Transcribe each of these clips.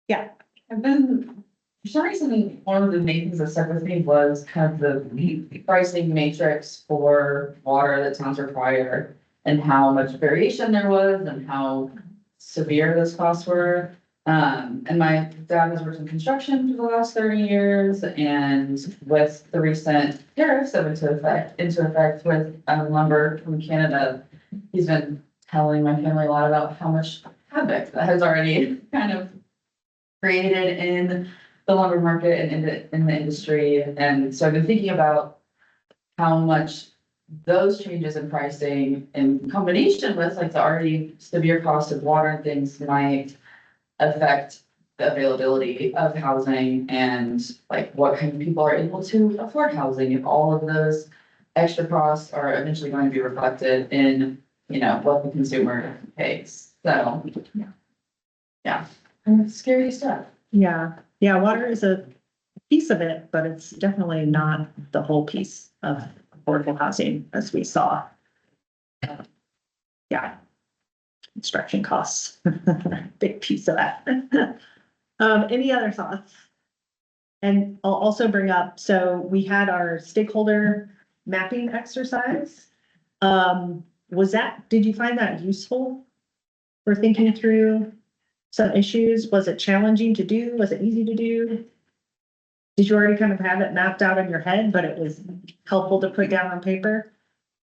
Yeah. And then, for some reason, one of the main things that stuck with me was kind of the pricing matrix for water that towns require. And how much variation there was and how severe those costs were. And my dad has worked in construction for the last 30 years, and with the recent tariffs that went into effect with lumber from Canada, he's been telling my family a lot about how much havoc that has already kind of created in the lumber market and in the industry. And so I've been thinking about how much those changes in pricing in combination with like the already severe cost of water and things might affect the availability of housing and like what kind of people are able to afford housing, if all of those extra costs are eventually going to be reflected in, what the consumer pays. So, yeah, scary stuff. Yeah, water is a piece of it, but it's definitely not the whole piece of affordable housing, as we saw. Yeah. Construction costs, big piece of that. Any other thoughts? And I'll also bring up, so we had our stakeholder mapping exercise. Did you find that useful for thinking through some issues? Was it challenging to do? Was it easy to do? Did you already kind of have it mapped out in your head, but it was helpful to put down on paper?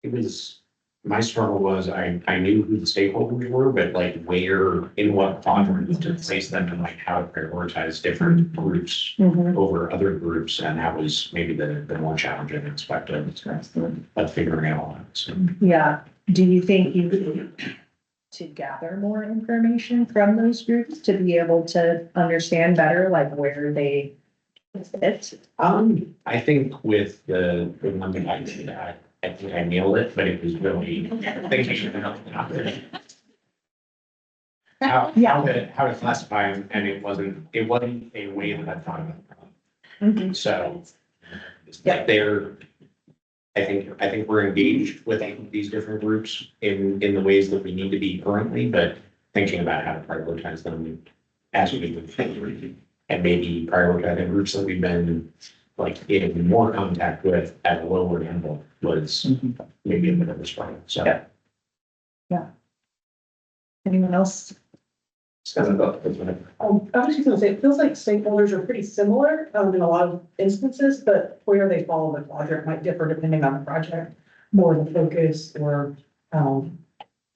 It was, my struggle was I knew who the stakeholders were, but like where, in what quadrant to place them and like how to prioritize different groups over other groups. And that was maybe the more challenging aspect of figuring it all out. So. Yeah. Do you think you need to gather more information from those groups to be able to understand better, like where they fit? I think with the one thing I did, I think I nailed it, but it was really thinking about how to classify them, and it wasn't a way that I thought about them. So like I think we're engaged with these different groups in the ways that we need to be currently, but thinking about how to prioritize them as we move forward, and maybe prioritizing groups that we've been like in more contact with at a lower level was maybe a bit of a struggle. So yeah. Anyone else? I was just gonna say, it feels like stakeholders are pretty similar in a lot of instances, but where they fall in the quadrant might differ depending on the project, more the focus or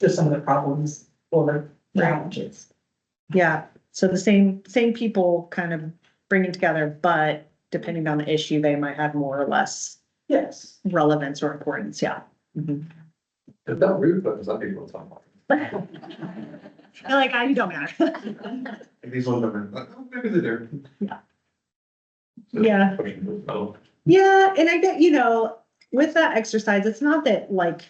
just some of the problems or challenges. Yeah, so the same people kind of bringing together, but depending on the issue, they might have more or less relevance or importance. Yeah. It's not rude, but some people talk about Like, you don't matter. these ones are like, oh, maybe they're there. Yeah. Yeah, and I get, with that exercise, it's not that like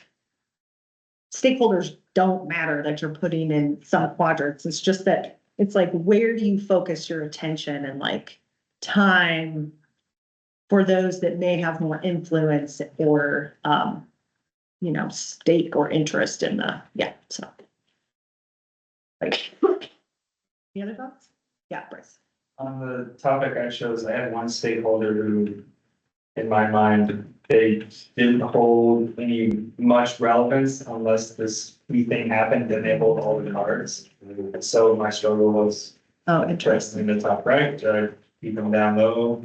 stakeholders don't matter that you're putting in some quadrants. It's just that it's like, where do you focus your attention and like time for those that may have more influence or, stake or interest in so. Like, any other thoughts? Yeah, Bryce. On the topic I chose, I had one stakeholder who, in my mind, they didn't hold any much relevance unless this key thing happened, then they hold all the cards. And so my struggle was interesting in the top right, keep them down low.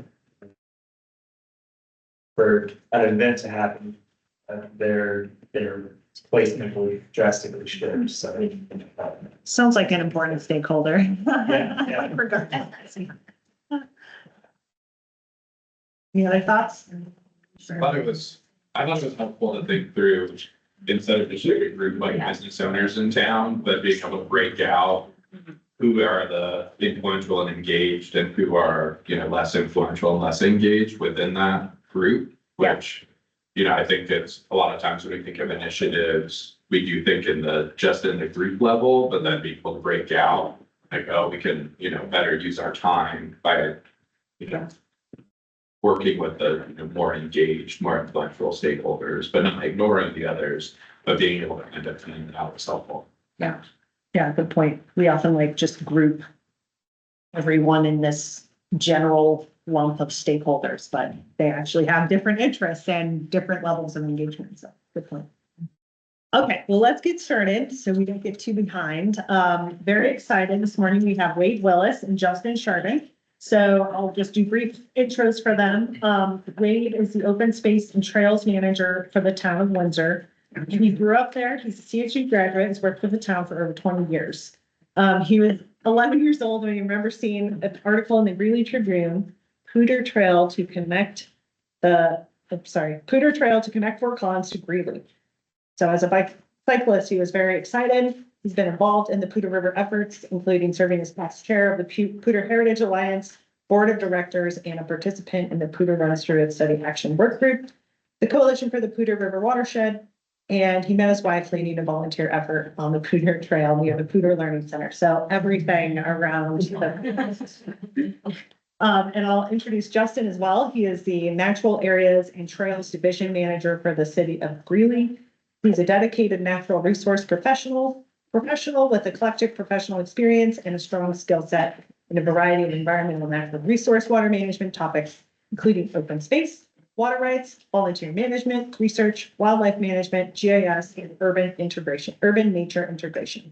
For an event to happen, their placement will drastically shift, so. Sounds like an important stakeholder. Yeah. Regardless. Any other thoughts? I thought it was helpful to think through, instead of just a group like business owners in town, but being able to break out who are the influential and engaged and who are, less influential and less engaged within that group, which, I think it's a lot of times when we think of initiatives, we do think in the group level, but then people break out like, oh, we can, better use our time by, working with the more engaged, more influential stakeholders, but not ignoring the others, but being able to end up finding that out was helpful. Yeah, good point. We often like just group everyone in this general lump of stakeholders, but they actually have different interests and different levels of engagement. So good point. Okay, well, let's get started so we don't get too behind. Very excited. This morning we have Wade Willis and Justin Chardon. So I'll just do brief intros for them. Wade is the open space and trails manager for the town of Windsor. He grew up there. He's a CHU graduate. He's worked for the town for over 20 years. He was 11 years old when he remember seeing an article in the Greeley Tribune, Pooter Trail to connect Fort Collins to Greeley. So as a cyclist, he was very excited. He's been involved in the Pooter River efforts, including serving as past chair of the Pooter Heritage Alliance Board of Directors and a participant in the Pooter Restorative Study Action Work Group, the Coalition for the Pooter River Watershed, and he met his wife leading a volunteer effort on the Pooter Trail near the Pooter Learning Center. So everything around. And I'll introduce Justin as well. He is the Natural Areas and Trails Division Manager for the city of Greeley. He's a dedicated natural resource professional with eclectic professional experience and a strong skill set in a variety of environmental natural resource water management topics, including open space, water rights, volunteer management, research, wildlife management, GIS, and urban nature integration.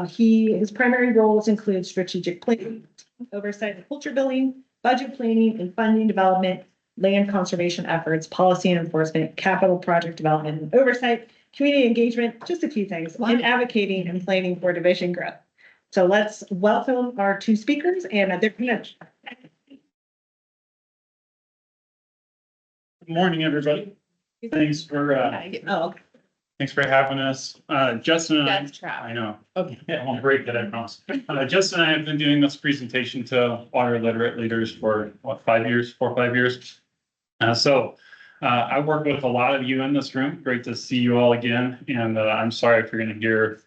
His primary roles include strategic planning, oversight of culture building, budget planning and funding development, land conservation efforts, policy and enforcement, capital project development and oversight, community engagement, just a few things, and advocating and planning for division growth. So let's welcome our two speakers and their connection. Good morning, everybody. Thanks for having us. Justin and I know. Okay, I won't break it, I promise. Justin and I have been doing this presentation to water literate leaders for what, 4 or 5 years. I work with a lot of you in this room. Great to see you all again. And I'm sorry if you're going to hear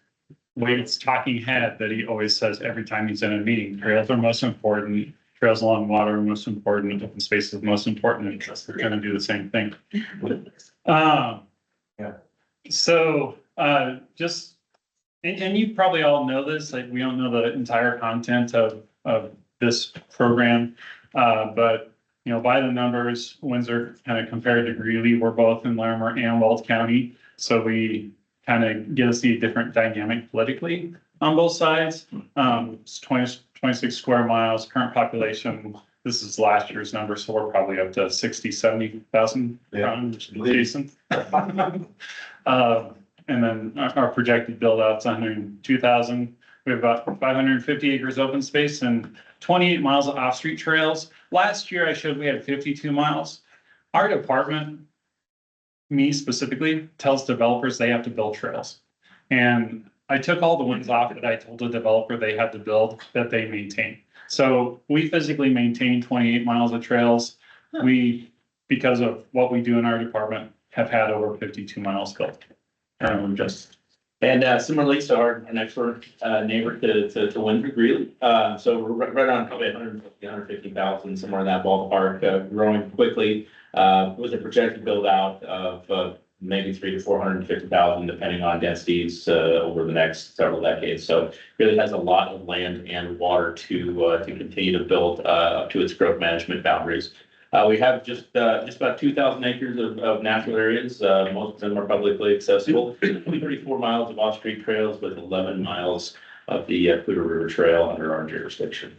Wade's talking head that he always says every time he's in a meeting. Trails are most important. Trails along water are most important. Open space is most important. And we're going to do the same thing. And you probably all know this. Like, we don't know the entire content of this program, but by the numbers, Windsor kind of compared to Greeley, we're both in Larimer and Weld County. So we kind of get to see a different dynamic politically on both sides. It's 26 square miles, current population. This is last year's number, so we're probably up to 70,000 Jason. And then our projected build out's 102,000. We have about 550 acres open space and 28 miles of off-street trails. Last year I showed we had 52 miles. Our department, me specifically, tells developers they have to build trails. And I took all the ones off that I told the developer they had to build that they maintain. So we physically maintain 28 miles of trails. We, because of what we do in our department, have had over 52 miles built. And similarly, so our next door neighbor to Windsor, Greeley. So we're right on probably 150,000, somewhere in that ballpark, growing quickly. With a projected build out of maybe 300,000 to 450,000, depending on densities over the next several decades. So really has a lot of land and water to continue to build up to its growth management boundaries. We have just about 2,000 acres of natural areas. Most of them are publicly accessible. 34 miles of off-street trails with 11 miles of the Pooter River Trail under our jurisdiction.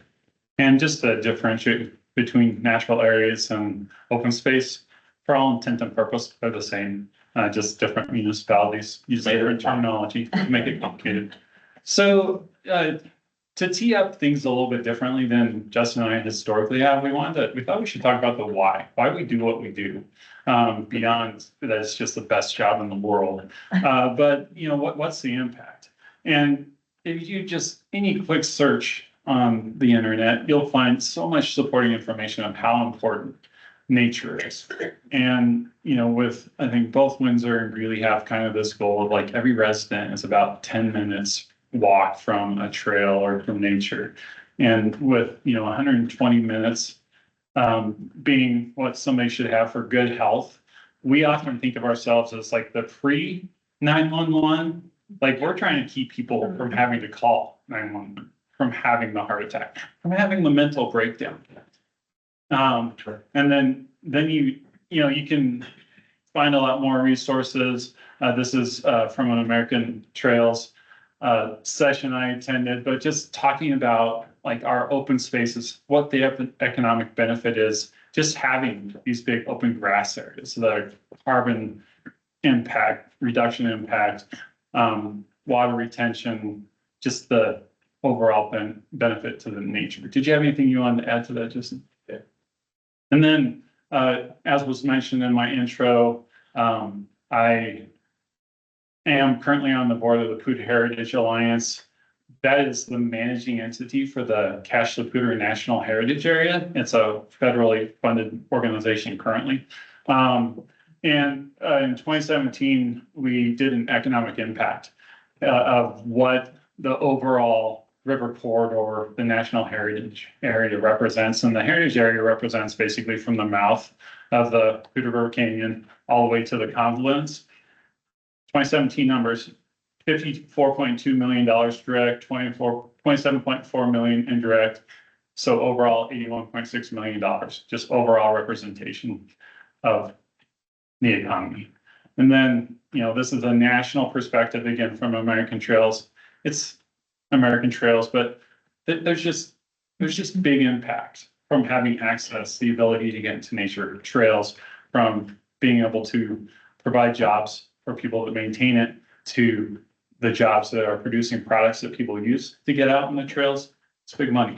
And just to differentiate between natural areas and open space, for all intent and purpose, they're the same. Just different municipalities use different terminology to make it complicated. So to tee up things a little bit differently than Justin and I historically have, we thought we should talk about the why we do what we do, beyond that it's just the best job in the world. But what's the impact? And if you just, any quick search on the internet, you'll find so much supporting information of how important nature is. And, I think both Windsor and Greeley have kind of this goal of like every resident is about 10 minutes walk from a trail or from nature. And with 120 minutes being what somebody should have for good health, we often think of ourselves as like the pre-911. Like, we're trying to keep people from having to call 911. from having the heart attack, from having the mental breakdown. And then you can find a lot more resources. This is from an American Trails session I attended, but just talking about like our open spaces, what the economic benefit is, just having these big open grass areas, the carbon impact, reduction impact, water retention, just the overall benefit to the nature. Did you have anything you wanted to add to that, Justin? Yeah. And then, as was mentioned in my intro, I am currently on the board of the Food Heritage Alliance. That is the managing entity for the Cache la Poudre National Heritage Area. It's a federally funded organization currently. In 2017, we did an economic impact of what the overall river corridor, the National Heritage Area represents. And the Heritage Area represents basically from the mouth of the Poudre River Canyon all the way to the confluence. 2017 numbers, $54.2 million direct, 27.4 million indirect. So overall, $81.6 million, just overall representation of the economy. And then, this is a national perspective, again, from American Trails. It's American Trails, but there's just big impact from having access, the ability to get into nature trails, from being able to provide jobs for people to maintain it, to the jobs that are producing products that people use to get out on the trails. It's big money.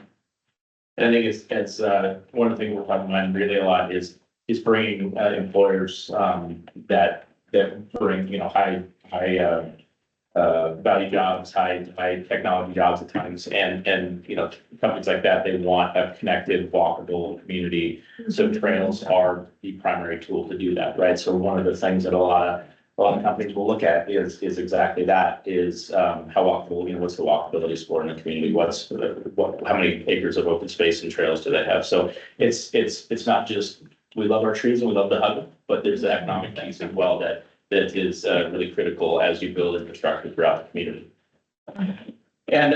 And I think it's one of the things we're talking about really a lot is bringing employers that bring high value jobs, high technology jobs at times, and companies like that, they want a connected, walkable community. So trails are the primary tool to do that, right? So one of the things that a lot of companies will look at is exactly that, is how walkable, what's the walkability score in the community? How many acres of open space and trails do they have? So it's not just, we love our trees and we love to hug them, but there's the economic piece as well that is really critical as you build infrastructure throughout the community. And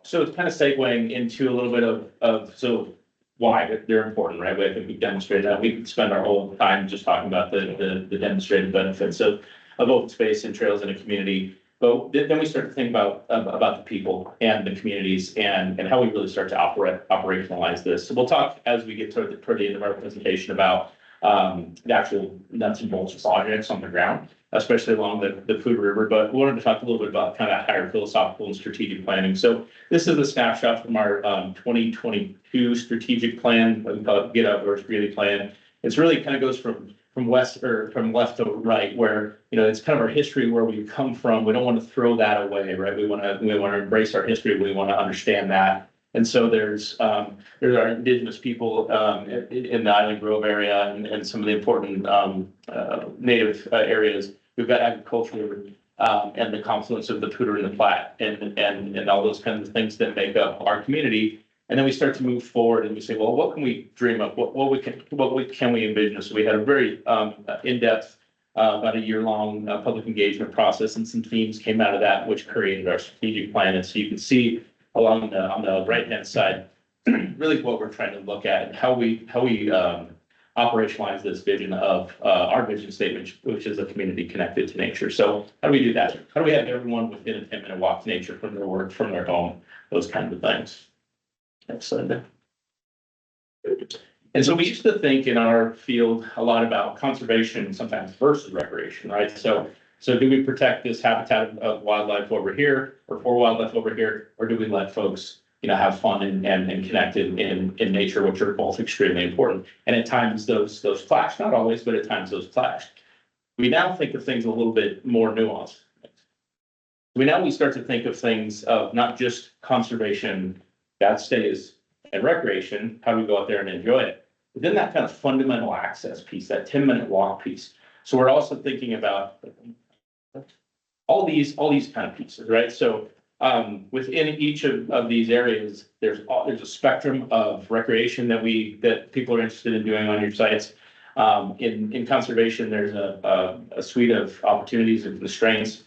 so it's kind of segueing into a little bit of so why they're important, right? I think we've demonstrated that. We could spend our whole time just talking about the demonstrated benefits of open space and trails in a community. But then we start to think about the people and the communities and how we really start to operationalize this. So we'll talk as we get toward the end of our presentation about the actual nuts and bolts projects on the ground, especially along the Poudre River. But we wanted to talk a little bit about kind of higher philosophical and strategic planning. So this is a snapshot from our 2022 strategic plan, what we call it Get Outdoors Greeley Plan. It's really kind of goes from left to right, where it's kind of our history, where we come from. We don't want to throw that away, right? We want to embrace our history. We want to understand that. And so there's our indigenous people in the Island Grove area and some of the important native areas. We've got agriculture and the confluence of the Poudre and the Platte and all those kinds of things that make up our community. And then we start to move forward and we say, well, what can we dream of? What can we envision? So we had a very in-depth, about a year-long public engagement process, and some themes came out of that, which created our strategic plan. And so you can see on the right-hand side, really what we're trying to look at and how we operationalize this vision of our vision statement, which is a community connected to nature. So how do we do that? How do we have everyone within a 10-minute walk to nature from their work, from their home, those kinds of things? Next slide. And so we used to think in our field a lot about conservation sometimes versus recreation, right? So do we protect this habitat of wildlife over here or for wildlife over here, or do we let folks, have fun and connected in nature, which are both extremely important? And at times those clash, not always, but at times those clash. We now think of things a little bit more nuanced. We start to think of things of not just conservation, that stays, and recreation, how do we go out there and enjoy it? But then that kind of fundamental access piece, that 10-minute walk piece. So we're also thinking about all these kind of pieces, right? So within each of these areas, there's a spectrum of recreation that people are interested in doing on your sites. In conservation, there's a suite of opportunities and constraints,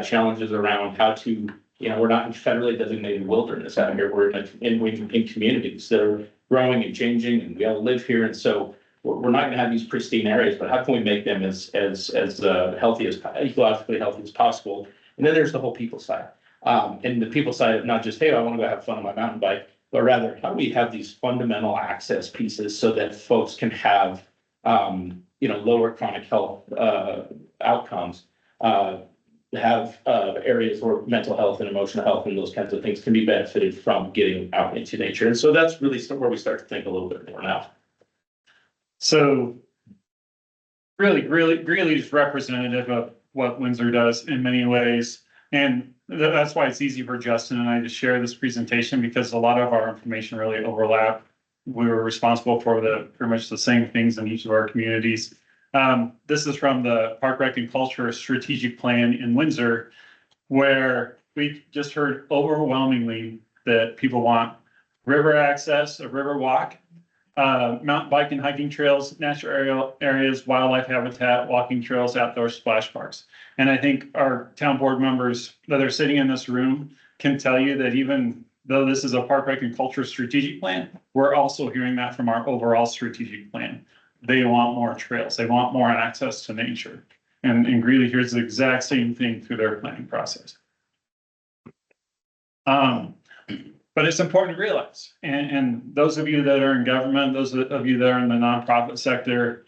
challenges around how to we're not in federally designated wilderness out here. We're in communities that are growing and changing, and we all live here. And so we're not gonna have these pristine areas, but how can we make them as healthy as, ecologically healthy as possible? And then there's the whole people side. And the people side of not just, hey, I want to go have fun on my mountain bike, but rather how do we have these fundamental access pieces so that folks can have, lower chronic health, outcomes, have areas where mental health and emotional health and those kinds of things can be benefited from getting out into nature. And so that's really where we start to think a little bit more now. So really, Greeley is representative of what Windsor does in many ways. And that's why it's easy for Justin and I to share this presentation, because a lot of our information really overlap. We were responsible for pretty much the same things in each of our communities. This is from the Park Rec and Culture Strategic Plan in Windsor, where we just heard overwhelmingly that people want river access, a river walk, mountain bike and hiking trails, natural areas, wildlife habitat, walking trails, outdoor splash parks. And I think our town board members that are sitting in this room can tell you that even though this is a Park Rec and Culture Strategic Plan, we're also hearing that from our overall strategic plan. They want more trails. They want more access to nature. And Greeley hears the exact same thing through their planning process. But it's important to realize, and those of you that are in government, those of you that are in the nonprofit sector,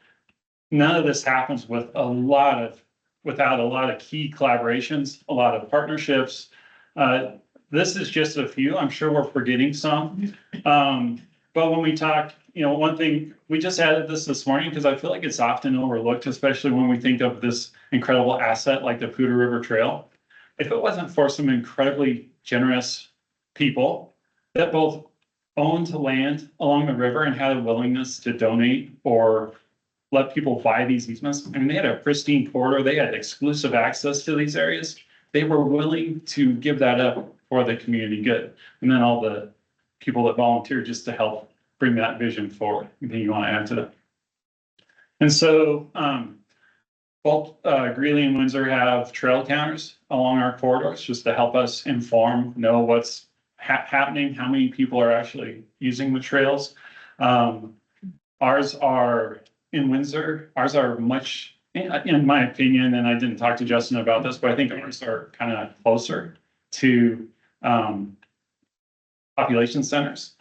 none of this happens without a lot of key collaborations, a lot of partnerships. This is just a few. I'm sure we're forgetting some. But when we talk, one thing, we just added this morning because I feel like it's often overlooked, especially when we think of this incredible asset like the Poudre River Trail. If it wasn't for some incredibly generous people that both owned land along the river and had a willingness to donate or let people buy these easements. I mean, they had a pristine corridor. They had exclusive access to these areas. They were willing to give that up for the community good. And then all the people that volunteered just to help bring that vision forward. Anything you want to add to that? And so both Greeley and Windsor have trail counters along our corridors just to help us know what's happening, how many people are actually using the trails. Ours are in Windsor, ours are much, in my opinion, and I didn't talk to Justin about this, but I think ours are kind of closer to population centers,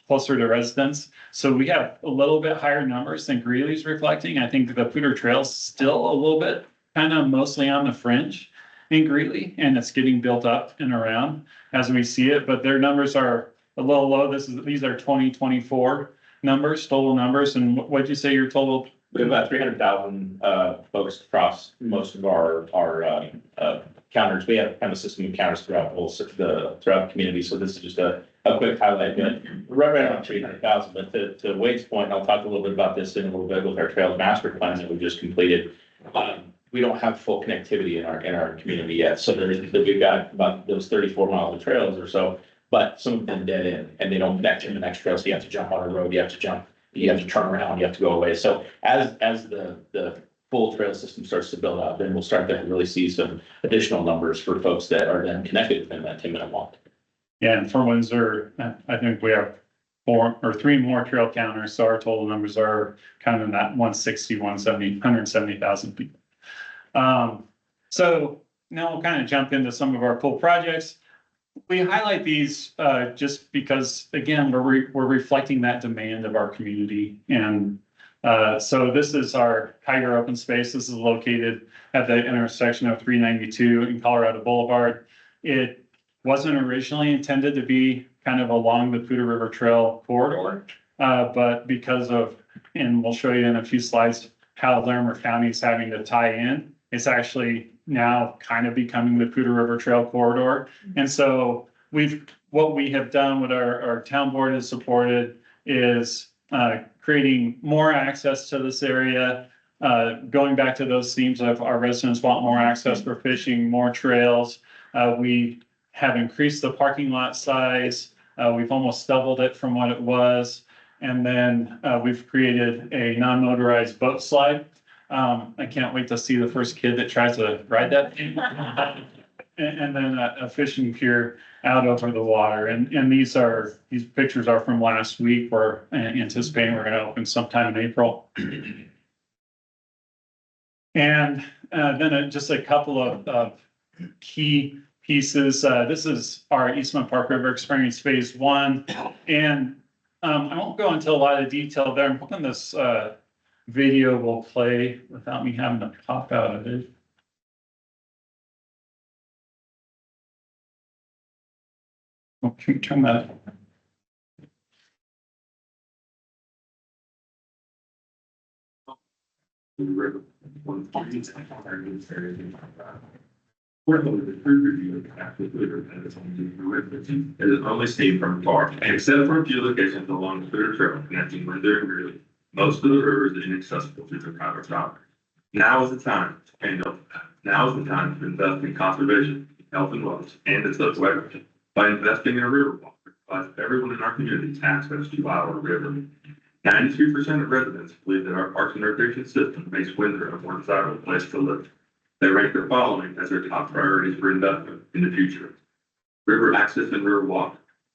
closer to residents. So we have a little bit higher numbers than Greeley's reflecting. I think the Poudre Trail's still a little bit kind of mostly on the fringe in Greeley, and it's getting built up and around as we see it, but their numbers are a little low. These are 2024 numbers, total numbers. And what'd you say your total? We have about 300,000 folks across most of our counters. We have kind of a system of counters throughout the community. So this is just a quick highlight. But right around 300,000. But to Wade's point, I'll talk a little bit about this in a little bit with our Trails Master Plan that we just completed. We don't have full connectivity in our community yet. So we've got about those 34 miles of trails or so, but some of them dead end and they don't connect to the next trail. So you have to jump on a road, you have to turn around, you have to go away. So as the full trail system starts to build out, then we'll start to really see some additional numbers for folks that are then connected within that 10-minute walk. Yeah, and for Windsor, I think we have 4 or 3 more trail counters. So our total numbers are kind of in that 170,000 people. So now we'll kind of jump into some of our cool projects. We highlight these just because, again, we're reflecting that demand of our community. And so this is our Tiger Open Space. This is located at the intersection of 392 and Colorado Boulevard. It wasn't originally intended to be kind of along the Poudre River Trail corridor, but because of, and we'll show you in a few slides, how Larimer County is having to tie in, it's actually now kind of becoming the Poudre River Trail corridor. And so what we have done, what our town board has supported is creating more access to this area, going back to those themes of our residents want more access for fishing, more trails. We have increased the parking lot size. We've almost doubled it from what it was. And then we've created a non-motorized boat slide. I can't wait to see the first kid that tries to ride that thing. and then a fishing pier out over the water. And these pictures are from last week. We're anticipating we're gonna open sometime in April. And then just a couple of key pieces. This is our Eastman Park River Experience Phase 1. And I won't go into a lot of detail there. I'm hoping this video will play without me having to pop out of it. Okay, turn that. It is only seen from far, and except for a few locations along the Literate Trail connecting Windsor and Greeley, most of the river is inaccessible to the private property. Now is the time to end up. Now is the time to invest in conservation, health and wellness, and its wetlands. By investing in a river walk, it provides everyone in our community access to our river. 93% of residents believe that our parks and recreation system makes Windsor a more desirable place to live. They rank the following as their top priorities for investment in the future: river access and river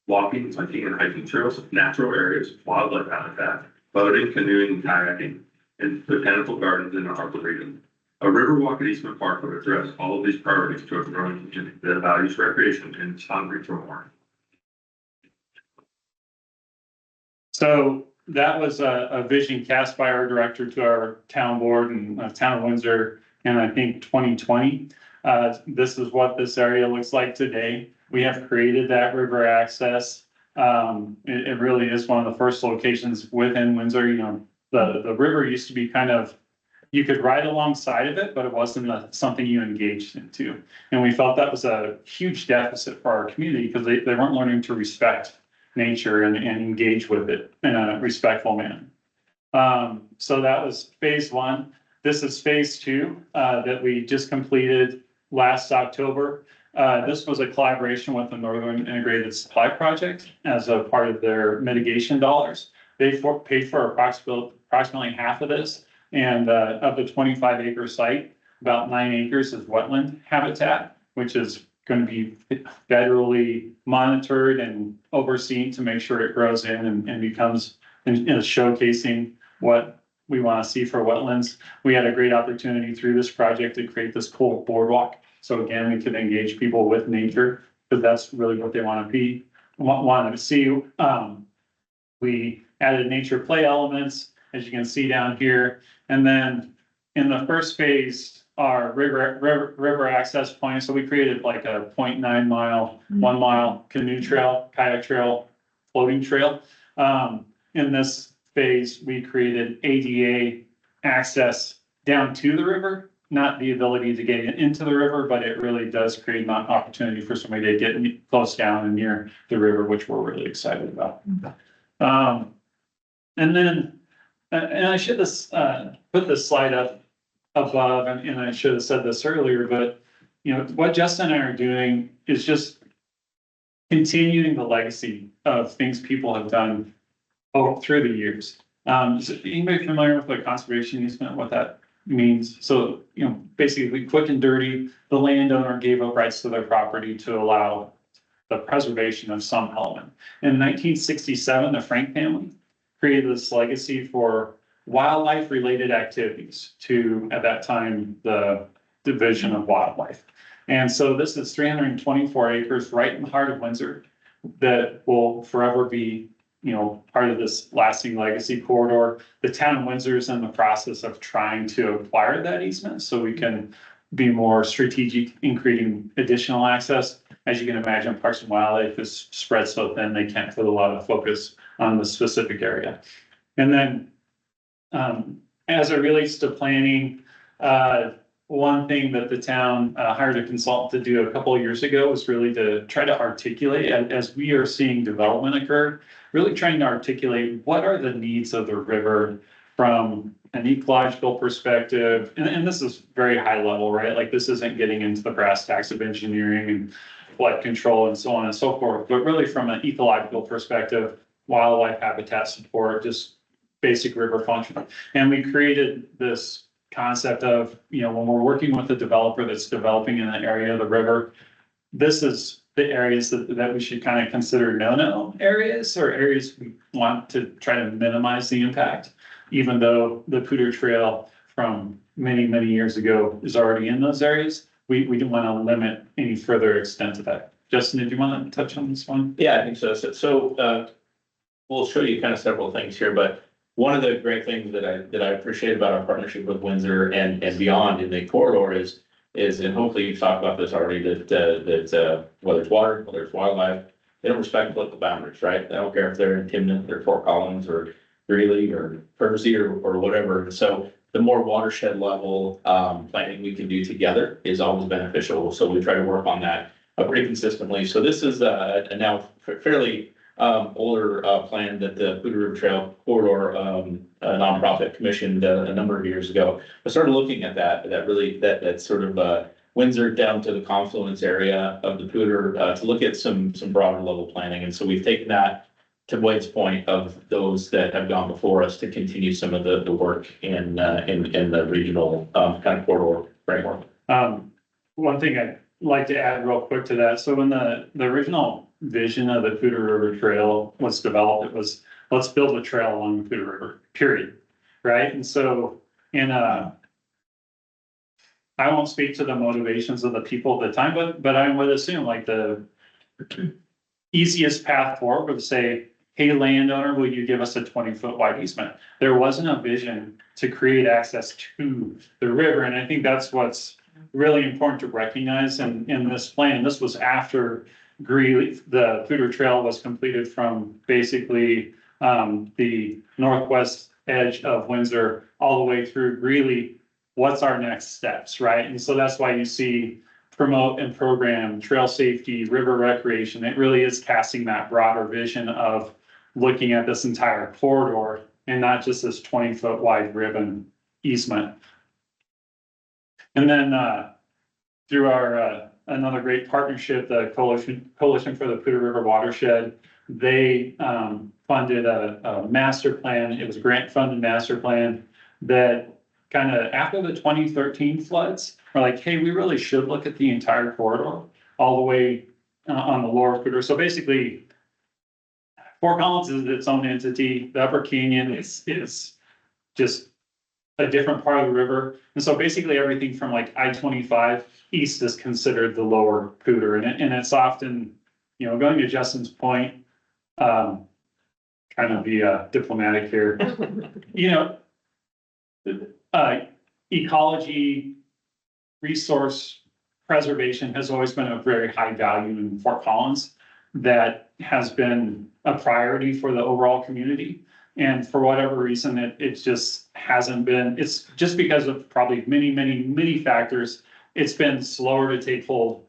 walking, biking and hiking trails, natural areas, wildlife habitat, boating, canoeing, and kayaking, and botanical gardens and arboretum. A river walk at Eastman Park would address all of these priorities to a growing community that values recreation and is hungry for more. So that was a vision cast by our director to our town board and town of Windsor in, I think, 2020. This is what this area looks like today. We have created that river access. It really is one of the first locations within Windsor. You know, the river used to be kind of, you could ride alongside of it, but it wasn't something you engaged into. And we felt that was a huge deficit for our community because they weren't learning to respect nature and engage with it in a respectful manner. So that was phase 1. This is phase 2 that we just completed last October. This was a collaboration with the Northern Integrated Supply Project as a part of their mitigation dollars. They paid for approximately half of this, and of the 25-acre site, about 9 acres is wetland habitat, which is going to be federally monitored and overseen to make sure it grows in and becomes showcasing what we want to see for wetlands. We had a great opportunity through this project to create this cool boardwalk. So again, we could engage people with nature because that's really what they want to see. We added nature play elements, as you can see down here. And then in the first phase, our river access point. So we created like a 0.9 mile, 1 mile canoe trail, kayak trail, floating trail. In this phase, we created ADA access down to the river, not the ability to get into the river, but it really does create an opportunity for somebody to get close down and near the river, which we're really excited about. And then, and I should have put this slide up above, and I should have said this earlier, but you know, what Justin and I are doing is just continuing the legacy of things people have done through the years. Is anybody familiar with the conservation easement, what that means? So, you know, basically quick and dirty, the landowner gave up rights to their property to allow the preservation of some element. In 1967, the Frank family created this legacy for wildlife related activities to, at that time, the Division of Wildlife. And so this is 324 acres right in the heart of Windsor that will forever be, you know, part of this lasting legacy corridor. The town of Windsor is in the process of trying to acquire that easement so we can be more strategic in creating additional access. As you can imagine, Parks and Wildlife is spread so thin they can't put a lot of focus on the specific area. And then as it relates to planning, one thing that the town hired a consultant to do a couple of years ago was really to try to articulate, as we are seeing development occur, really trying to articulate what are the needs of the river from an ecological perspective. And this is very high level, right? Like this isn't getting into the brass tacks of engineering and flood control and so on and so forth, but really from an ecological perspective, wildlife habitat support, just basic river function. And we created this concept of, you know, when we're working with a developer that's developing in an area of the river, this is the areas that we should kind of consider no-no areas, or areas we want to try to minimize the impact. Even though the Poudre Trail from many, many years ago is already in those areas, we don't want to limit any further extent to that. Justin, did you want to touch on this one? Yeah, I think so. We'll show you kind of several things here, but one of the great things that I appreciate about our partnership with Windsor and beyond in the corridor is, and hopefully you've talked about this already, that whether it's water, whether it's wildlife, they don't respect political boundaries, right? They don't care if they're in Timnan or Fort Collins or Greeley or Kersey or whatever. And so the more watershed level planning we can do together is always beneficial. So we try to work on that pretty consistently. So this is a now fairly older plan that the Poudre River Trail Corridor nonprofit commissioned a number of years ago. I started looking at that sort of Windsor down to the confluence area of the Poudre to look at some broader level planning. And so we've taken that to Wade's point of those that have gone before us to continue some of the work in the regional kind of corridor framework. One thing I'd like to add real quick to that. So when the original vision of the Poudre River Trail was developed, it was, let's build a trail along the Poudre River, period. Right? And so I won't speak to the motivations of the people at the time, but I would assume like the easiest path forward would say, hey, landowner, will you give us a 20-foot wide easement? There wasn't a vision to create access to the river. And I think that's what's really important to recognize in this plan. This was after Greeley, the Poudre Trail was completed from basically the northwest edge of Windsor all the way through Greeley. What's our next steps, right? And so that's why you see promote and program trail safety, river recreation. It really is casting that broader vision of looking at this entire corridor and not just this 20-foot wide ribbon easement. And then through our another great partnership, the Coalition for the Poudre River Watershed, they funded a master plan. It was a grant funded master plan that kind of after the 2013 floods, we're like, hey, we really should look at the entire corridor all the way on the lower Poudre. So basically, Fort Collins is its own entity. The Upper Canyon is just a different part of the river. And so basically everything from like I-25 east is considered the lower Poudre. And it's often, going to Justin's point, kind of be diplomatic here, ecology, resource preservation has always been a very high value in Fort Collins that has been a priority for the overall community. And for whatever reason, it just hasn't been, it's just because of probably many factors, it's been slower to take hold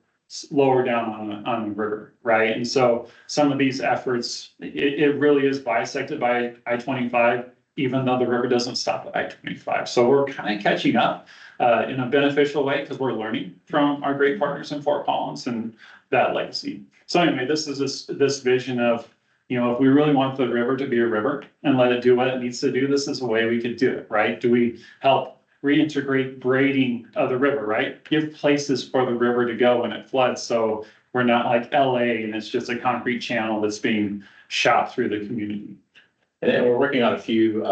lower down on the river, right? And so some of these efforts, it really is bisected by I-25, even though the river doesn't stop at I-25. So we're kind of catching up in a beneficial way because we're learning from our great partners in Fort Collins and that legacy. So anyway, this is this vision of, if we really want the river to be a river and let it do what it needs to do, this is a way we could do it, right? Do we help reintegrate braiding of the river, right? Give places for the river to go when it floods. So we're not like LA and it's just a concrete channel that's being shot through the community. And then we're working on a few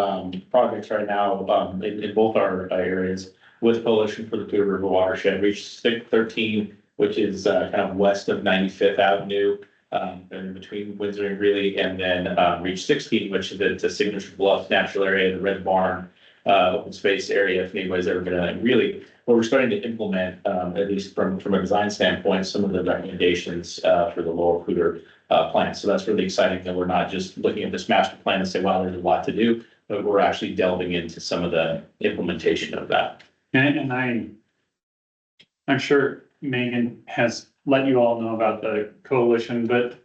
projects right now in both our areas with Coalition for the Poudre River Watershed. Reach 13, which is kind of west of 95th Avenue, and between Windsor and Greeley, and then Reach 16, which is the Signature Bluff Natural Area, the Red Barn open space area. If anybody's ever been really, where we're starting to implement, at least from a design standpoint, some of the recommendations for the lower Poudre plan. So that's really exciting that we're not just looking at this master plan and say, wow, there's a lot to do, but we're actually delving into some of the implementation of that. And I'm sure Megan has let you all know about the coalition, but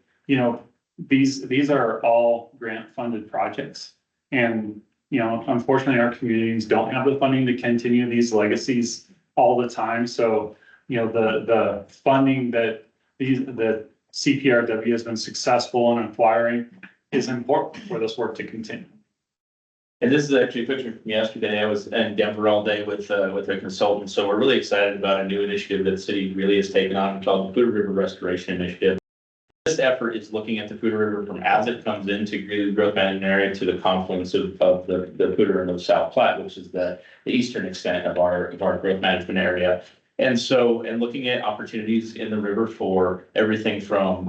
these are all grant funded projects. And unfortunately our communities don't have the funding to continue these legacies all the time. So, the funding that the CPRW has been successful in acquiring is important for this work to continue. And this is actually a picture from yesterday. I was in Denver all day with a consultant. So we're really excited about a new initiative that the city really has taken on called the Poudre River Restoration Initiative. This effort is looking at the Poudre River from as it comes into Greeley Growth Management Area to the confluence of the Poudre and the South Platte, which is the eastern extent of our growth management area. And so, and looking at opportunities in the river for everything from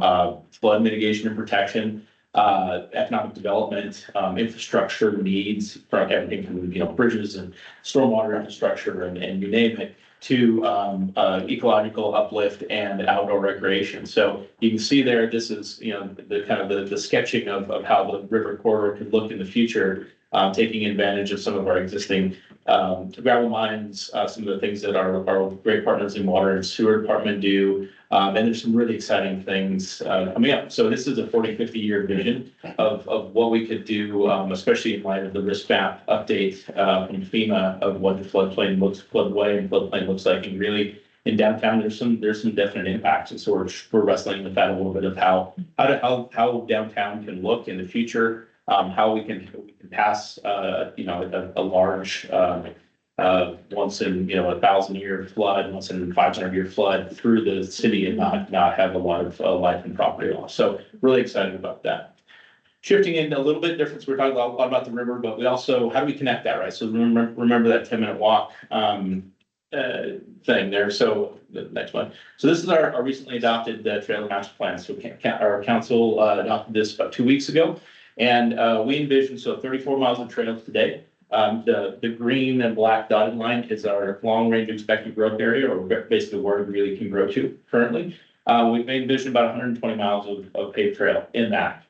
flood mitigation and protection, economic development, infrastructure needs, from everything from, you know, bridges and stormwater infrastructure and you name it, to ecological uplift and outdoor recreation. So you can see there, this is, you know, the kind of the sketching of how the river corridor could look in the future, taking advantage of some of our existing gravel mines, some of the things that our great partners in water and sewer department do. And there's some really exciting things coming up. So this is a 40, 50-year vision of what we could do, especially in light of the risk map update from FEMA of what the floodway and floodplain looks like. And really in downtown, there's some definite impacts. And so we're wrestling with that a little bit of how downtown can look in the future, how we can pass, you know, a large, once in, you know, 1,000-year flood, once in 500-year flood through the city and not have a lot of life and property loss. So really excited about that. Shifting into a little bit different, so we're talking a lot about the river, but we also, how do we connect that, right? So remember that 10-minute walk thing there. So the next one. So this is our recently adopted trail master plan. So our council adopted this about 2 weeks ago. And we envision, so 34 miles of trails today. The green and black dotted line is our long range expected growth area, or basically where it really can grow to currently. We've envisioned about 120 miles of paved trail in that,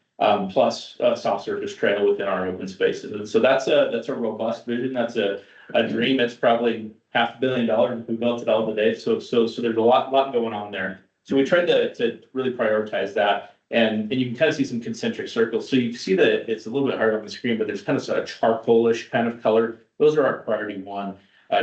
plus soft surface trail within our open spaces. And so that's a robust vision. That's a dream. It's probably $500 million if we built it all today. So there's a lot going on there. So we tried to really prioritize that. And you can kind of see some concentric circles. So you can see that it's a little bit hard on the screen, but there's kind of a charcoalish kind of color. Those are our priority one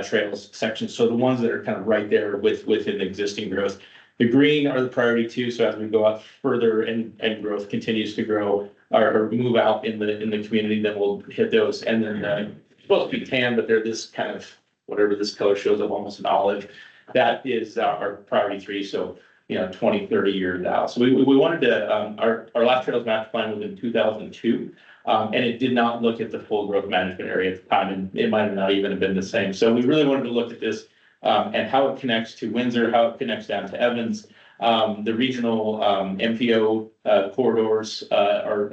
trails sections. So the ones that are kind of right there within the existing growth. The green are the priority two. So as we go out further and growth continues to grow or move out in the community, then we'll hit those. And then it's supposed to be tan, but they're this kind of, whatever this color shows up, almost an olive. That is our priority three. So, you know, 20, 30 years out. So we wanted to, our last trails master plan was in 2002. And it did not look at the full growth management area at the time, and it might have not even have been the same. So we really wanted to look at this and how it connects to Windsor, how it connects down to Evans. The regional MPO corridors are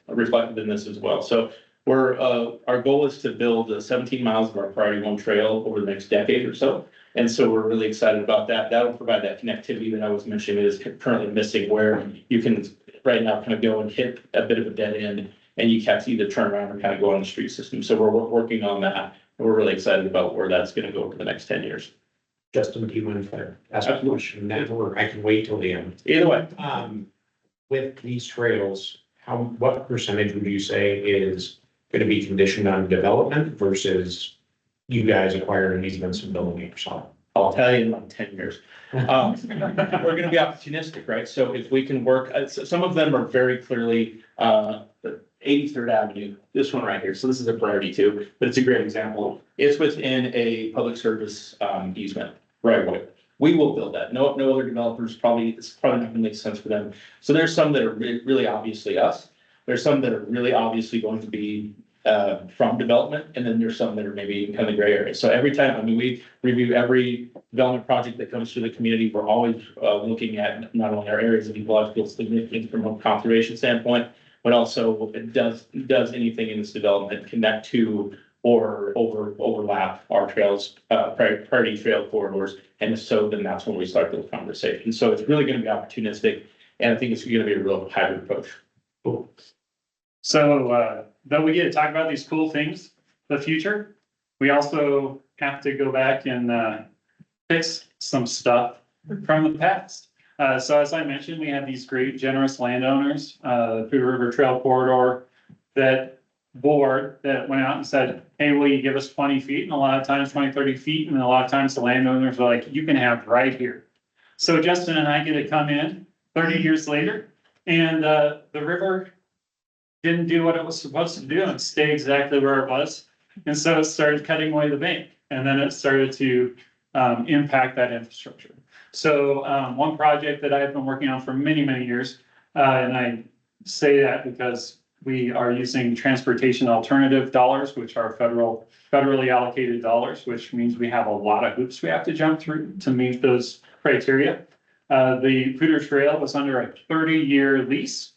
reflected in this as well. So our goal is to build 17 miles of our priority one trail over the next decade or so. And so we're really excited about that. That'll provide that connectivity that I was mentioning is currently missing, where you can right now kind of go and hit a bit of a dead end and you can't either turn around or kind of go on the street system. So we're working on that. And we're really excited about where that's going to go over the next 10 years. Justin, do you mind if I ask a question now, or I can wait till the end? Either way. With these trails, what percentage would you say is going to be conditioned on development versus you guys acquiring easements and building it yourself? I'll tell you in like 10 years. We're going to be opportunistic, right? So if we can work, some of them are very clearly 83rd Avenue, this one right here. So this is a priority too, but it's a great example. It's within a public service easement right away. We will build that. No other developers, it's probably not going to make sense for them. So there's some that are really obviously us. There's some that are really obviously going to be from development, and then there's some that are maybe kind of the gray area. So every time, I mean, we review every development project that comes through the community. We're always looking at not only our areas of ecological significance from a conservation standpoint, but also does anything in this development connect to or overlap our trails, priority trail corridors, and if so, then that's when we start those conversations. So it's really going to be opportunistic, and I think it's going to be a real hybrid approach. Cool. So, though we get to talk about these cool things, the future, we also have to go back and fix some stuff from the past. So as I mentioned, we have these great generous landowners, the Poudre River Trail Corridor, that went out and said, hey, will you give us 20 feet? And a lot of times 20, 30 feet. And a lot of times the landowners are like, you can have right here. So Justin and I get to come in 30 years later, and the river didn't do what it was supposed to do and stay exactly where it was. And so it started cutting away the bank, and then it started to impact that infrastructure. So one project that I've been working on for many, many years, and I say that because we are using transportation alternative dollars, which are federally allocated dollars, which means we have a lot of hoops we have to jump through to meet those criteria. The Poudre Trail was under a 30-year lease.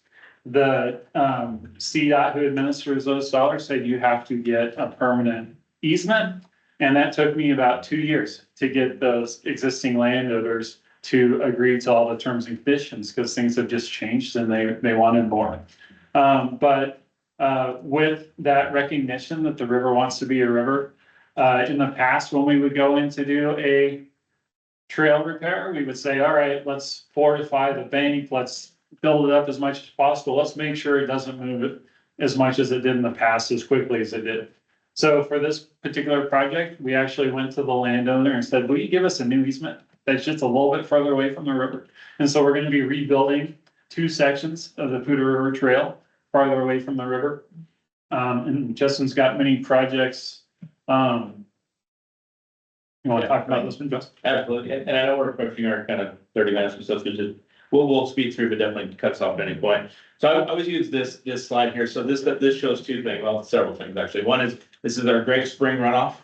The CDOT who administers those dollars said you have to get a permanent easement. And that took me about 2 years to get those existing landowners to agree to all the terms and conditions, because things have just changed and they wanted more. But with that recognition that the river wants to be a river, in the past, when we would go in to do a trail repair, we would say, all right, let's fortify the bank, let's build it up as much as possible, let's make sure it doesn't move as much as it did in the past, as quickly as it did. So for this particular project, we actually went to the landowner and said, will you give us a new easement that's just a little bit further away from the river? And so we're going to be rebuilding 2 sections of the Poudre River Trail farther away from the river. And Justin's got many projects. You want to talk about this one, Justin? Absolutely, and I know we're approaching our kind of 30 minutes or so, so we'll speed through, but definitely cut us off at any point. So I always use this slide here. So this shows 2 things, well, several things actually. One is, this is our great spring runoff,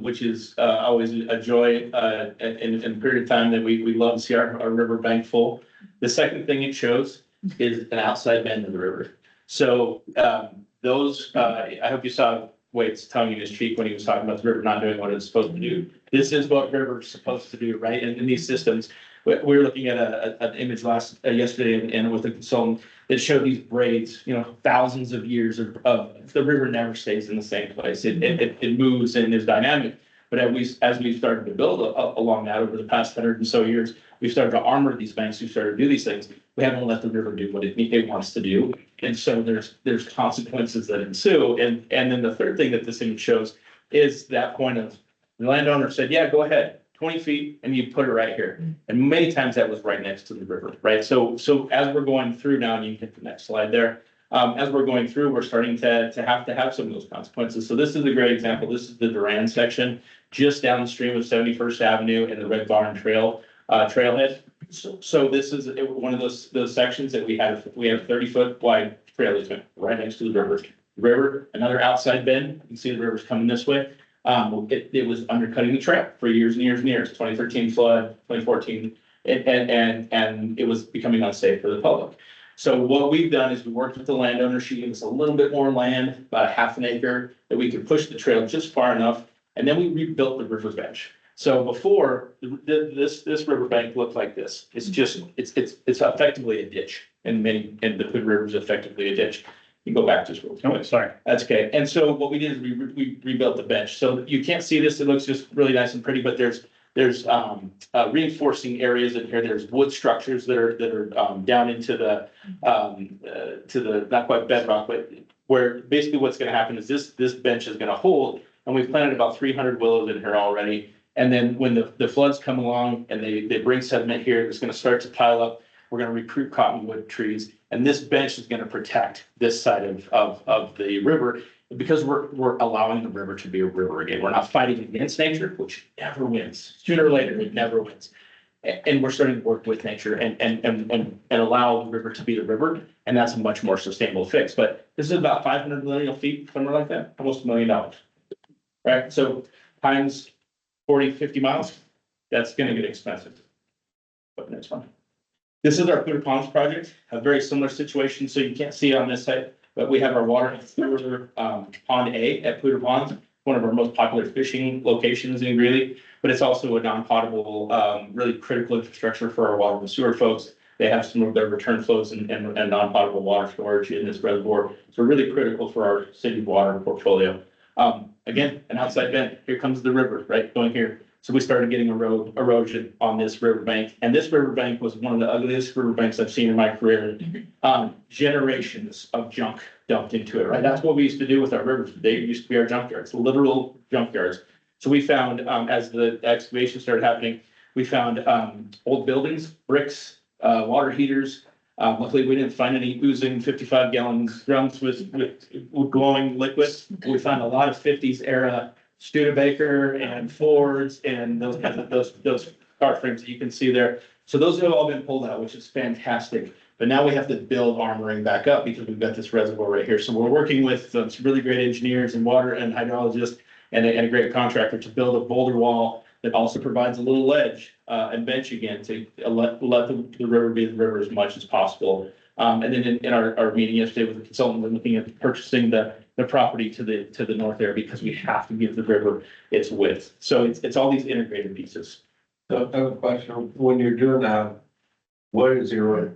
which is always a joy in a period of time that we love to see our river bank full. The second thing it shows is an outside bend of the river. So I hope you saw Wade's tongue in his cheek when he was talking about the river not doing what it's supposed to do. This is what river's supposed to do, right? And in these systems, we were looking at an image yesterday and with a consultant that showed these braids, thousands of years of the river never stays in the same place. It moves and is dynamic. But as we started to build along that over the past 100 and so years, we've started to armor these banks, we've started to do these things. We haven't let the river do what it wants to do. And so there's consequences that ensue. And then the third thing that this image shows is that point of the landowner said, yeah, go ahead, 20 feet, and you put it right here. And many times that was right next to the river, right? So as we're going through now, and you can hit the next slide there. As we're going through, we're starting to have some of those consequences. So this is a great example. This is the Duran section, just downstream of 71st Avenue and the Red Barn Trail trailhead. So this is one of those sections that we have 30-foot wide trail easement right next to the river. River, another outside bend. You can see the river's coming this way. It was undercutting the trail for years and years and years. 2013 flood, 2014, and it was becoming unsafe for the public. So what we've done is we worked with the landowner. She gave us a little bit more land, about 1/2 acre, that we could push the trail just far enough, and then we rebuilt the river bench. So before this riverbank looked like this. It's effectively a ditch, and the Poudre River is effectively a ditch. You go back just real quick. Oh, sorry. That's okay. And so what we did is we rebuilt the bench. So you can't see this. It looks just really nice and pretty, but there's reinforcing areas in here. There's wood structures that are down into the not quite bedrock, but where basically what's going to happen is this bench is going to hold, and we've planted about 300 willows in here already. And then when the floods come along and they bring sediment here, it's going to start to pile up. We're going to recruit cottonwood trees, and this bench is going to protect this side of the river, because we're allowing the river to be a river again. We're not fighting against nature, which never wins. Sooner or later, it never wins. And we're starting to work with nature and allow the river to be the river, and that's a much more sustainable fix. But this is about 500 million feet, somewhere like that, almost $1 million, right? So times 40, 50 miles, that's going to get expensive. But next one. This is our Poudre Ponds project, a very similar situation. So you can't see it on this side, but we have our water pond A at Poudre Ponds, one of our most popular fishing locations in Greeley, but it's also a non-potable, really critical infrastructure for our water and sewer folks. They have some of their return flows and non-potable water storage in this reservoir. So really critical for our city water portfolio. Again, an outside bend. Here comes the river, right, going here. So we started getting erosion on this riverbank, and this riverbank was one of the ugliest riverbanks I've seen in my career. Generations of junk dumped into it, right? That's what we used to do with our rivers. They used to be our junkyards, literal junkyards. So we found, as the excavation started happening, we found old buildings, bricks, water heaters, Luckily, we didn't find any oozing 55-gallon drums with glowing liquid. We found a lot of fifties era Studebaker and Fords and those car frames that you can see there. So those have all been pulled out, which is fantastic. But now we have to build armoring back up because we've got this reservoir right here. So we're working with some really great engineers and water and hydrologists and a great contractor to build a boulder wall that also provides a little ledge and bench again to let the river be the river as much as possible. And then in our meeting yesterday with the consultant, we're looking at purchasing the property to the north there because we have to give the river its width. So it's all these integrated pieces. So I have a question, when you're doing that, what is your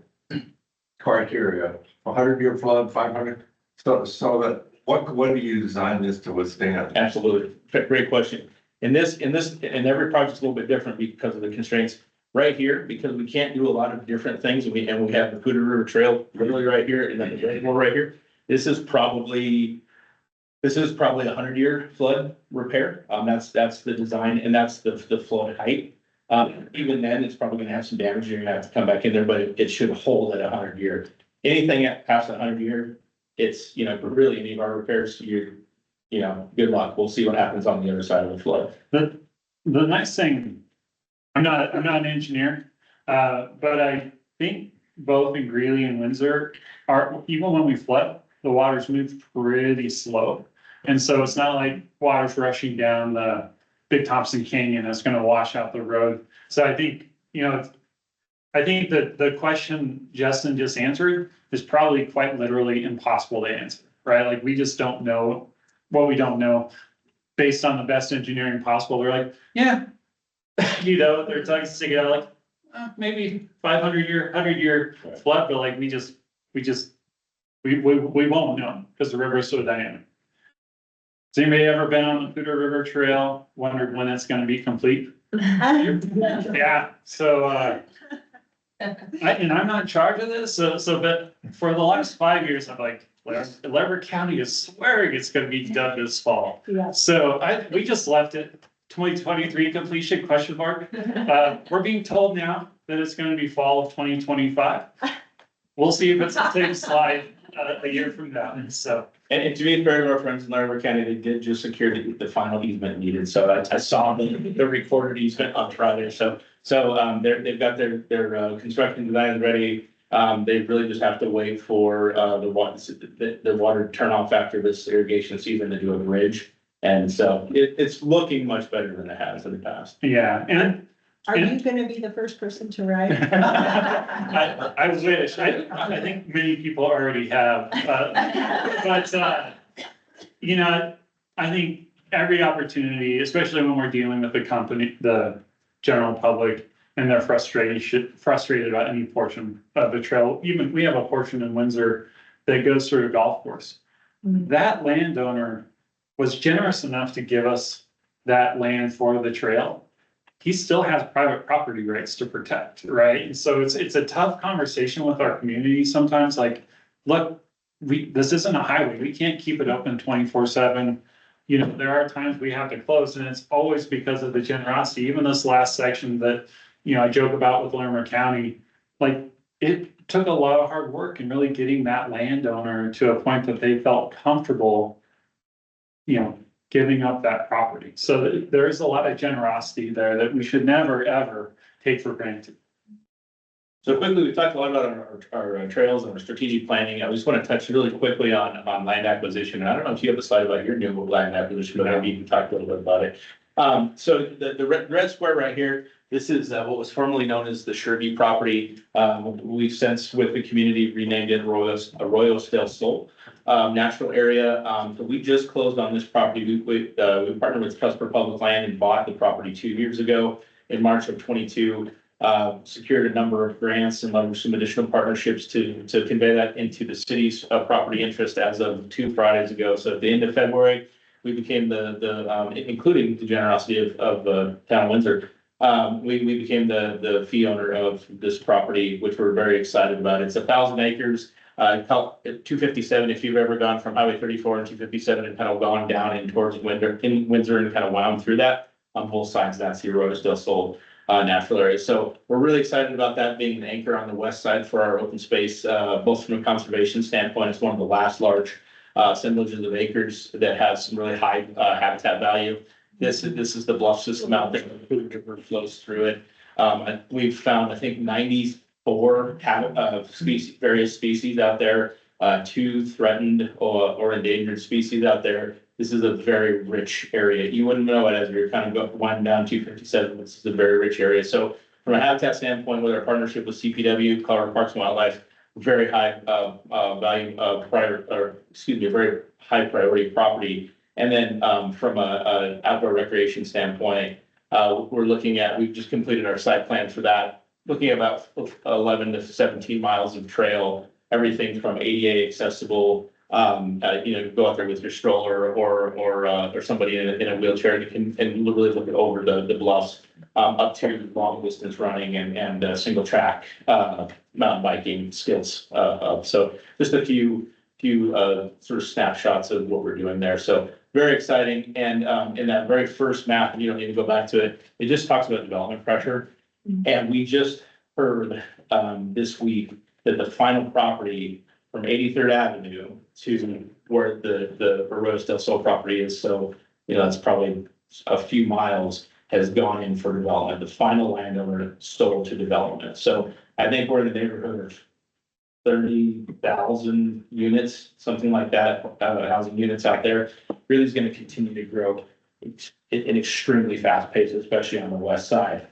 criteria? 100-year flood, 500? So that, what do you design this to withstand? Absolutely. Great question. And every project's a little bit different because of the constraints right here, because we can't do a lot of different things. And we have the Poudre River Trail literally right here and then the reservoir right here. This is probably a 100-year flood repair. That's the design and that's the flood height. Even then, it's probably gonna have some damage. You're gonna have to come back in there, but it should hold at 100-year. Anything past 100-year, it's, really any of our repairs, good luck. We'll see what happens on the other side of the flood. The nice thing, I'm not an engineer, but I think both in Greeley and Windsor even when we flood, the waters move pretty slow. And so it's not like water's rushing down the Big Thompson Canyon that's gonna wash out the road. So I think, I think that the question Justin just answered is probably quite literally impossible to answer, right? Like, we just don't know what we don't know based on the best engineering possible. They're like, yeah, they're trying to stick it out like, maybe 500-year, 100-year flood, but like, we won't know because the river is so dynamic. Has anybody ever been on the Poudre River Trail, wondered when it's gonna be complete? Yeah, so, and I'm not in charge of this, but for the last 5 years, I'm like, Literate County is swearing it's gonna be done this fall. Yeah. So we just left it 2023 completion ? We're being told now that it's gonna be fall of 2025. We'll see if it's the same slide a year from now, so. And to be fair to our friends in Larimer County, they did just secure the final easement needed. So I saw the recorded easement on Friday. So they've got their construction designs ready. They really just have to wait for the water to turn off after this irrigation season to do a bridge. And so it's looking much better than it has in the past. Yeah, and Are you gonna be the first person to ride? I wish, I think many people already have, but, I think every opportunity, especially when we're dealing with the general public and they're frustrated about any portion of the trail. Even we have a portion in Windsor that goes through a golf course. Mhm. That landowner was generous enough to give us that land for the trail. He still has private property rights to protect, right? And so it's a tough conversation with our community sometimes, like, look, this isn't a highway, we can't keep it open 24/7. There are times we have to close, and it's always because of the generosity. Even this last section that, I joke about with Larimer County, like, it took a lot of hard work in really getting that landowner to a point that they felt comfortable, giving up that property. So there is a lot of generosity there that we should never, ever take for granted. So quickly, we talked a lot about our trails and our strategic planning. I just want to touch really quickly on land acquisition. And I don't know if you have a slide about your new land acquisition, but maybe you can talk a little bit about it. So the red square right here, this is what was formerly known as the Sherby property. We've since, with the community, renamed it Arroyo del Sol natural area. So we just closed on this property. We partnered with Custer Public Land and bought the property 2 years ago in March of 22. Secured a number of grants and leveraged some additional partnerships to convey that into the city's property interest as of 2 Fridays ago. So at the end of February, we became including the generosity of the town of Windsor, we became the fee owner of this property, which we're very excited about. It's 1,000 acres. 257, if you've ever gone from Highway 34 and 257 and kind of gone down in towards Windsor and kind of wound through that, on both sides, that's the Arroyo del Sol. natural areas. So we're really excited about that being an anchor on the west side for our open space, both from a conservation standpoint. It's one of the last large assemblages of acres that has some really high habitat value. This is the bluff system out there, the Poudre River flows through it. And we've found, I think, 94 various species out there, 2 threatened or endangered species out there. This is a very rich area. You wouldn't know it as you're kind of winding down 257. This is a very rich area. So from a habitat standpoint, with our partnership with CPW, Colorado Parks and Wildlife, very high value very high priority property. And then from a outdoor recreation standpoint, we've just completed our site plan for that, looking at about 11 to 17 miles of trail, everything from ADA accessible, go out there with your stroller or somebody in a wheelchair and really look over the bluffs, up to long distance running and single track mountain biking skills. So just a few sort of snapshots of what we're doing there. So very exciting. And in that very first map, and you don't need to go back to it, it just talks about development pressure. And we just heard this week that the final property from 83rd Avenue to where the Rose del Sol property is, so that's probably a few miles, has gone in for development. The final landowner sold to development. So I think we're in the neighborhood of 30,000 units, something like that, housing units out there. Really is going to continue to grow in extremely fast pace, especially on the west side.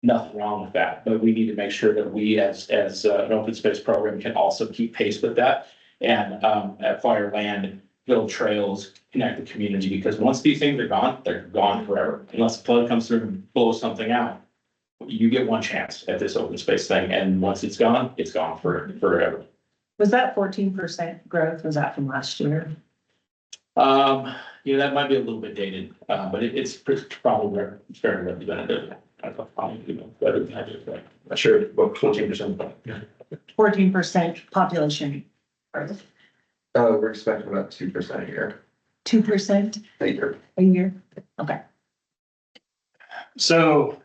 Nothing wrong with that, but we need to make sure that we as an open space program can also keep pace with that and acquire land, build trails, connect the community, because once these things are gone, they're gone forever. Unless the flood comes through and blows something out, you get one chance at this open space thing, and once it's gone forever. Was that 14% growth? Was that from last year? That might be a little bit dated, but it's probably very representative. Not sure, but 14%. 14% population growth, We're expecting about 2% a year. 2% A year. a year? Okay. So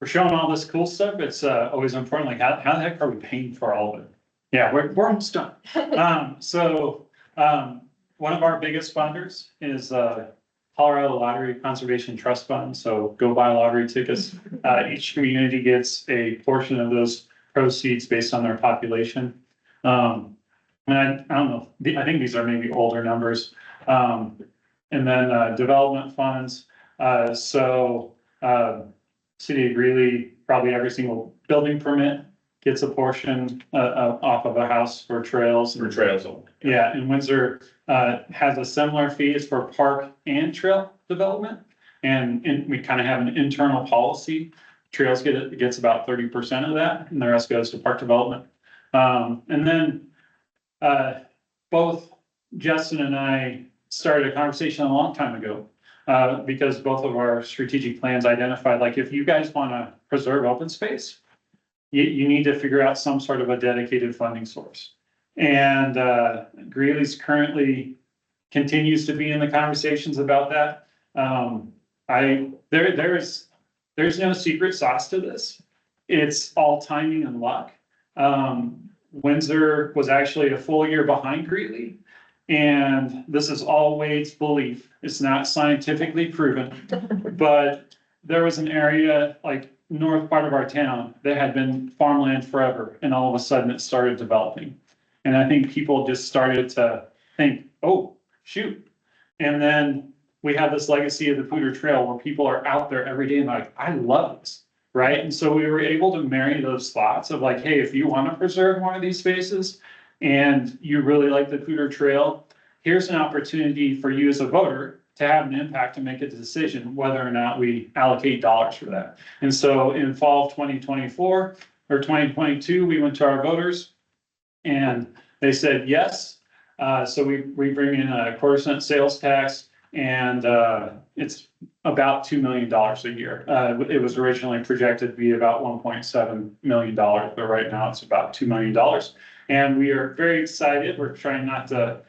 we're showing all this cool stuff. It's always important, like how the heck are we paying for all of it? Yeah, we're almost done. One of our biggest funders is Colorado Lottery Conservation Trust Fund. So go buy lottery tickets. Each community gets a portion of those proceeds based on their population. And I don't know, I think these are maybe older numbers. And then development funds. City of Greeley, probably every single building permit gets a portion off of a house for trails. For trails. Yeah, and Windsor has a similar fee. It's for park and trail development. And we kind of have an internal policy. Trails gets about 30% of that, and the rest goes to park development. And then both Justin and I started a conversation a long time ago. Because both of our strategic plans identified, like, if you guys want to preserve open space, you need to figure out some sort of a dedicated funding source. And Greeley's currently continues to be in the conversations about that. There's no secret sauce to this. It's all timing and luck. Windsor was actually a full year behind Greeley. And this is all Wade's belief. It's not scientifically proven, but there was an area like north part of our town that had been farmland forever, and all of a sudden it started developing. And I think people just started to think, oh, shoot. And then we have this legacy of the Poudre Trail where people are out there every day and like, I love this, right? And so we were able to marry those thoughts of like, hey, if you want to preserve one of these spaces, and you really like the Poudre Trail, here's an opportunity for you as a voter to have an impact and make a decision whether or not we allocate dollars for that. And so in fall of 2024 or 2022, we went to our voters and they said yes. So we bring in a 1/4% sales tax, and it's about $2 million a year. It was originally projected to be about $1.7 million, but right now it's about $2 million. And we are very excited. We're trying not to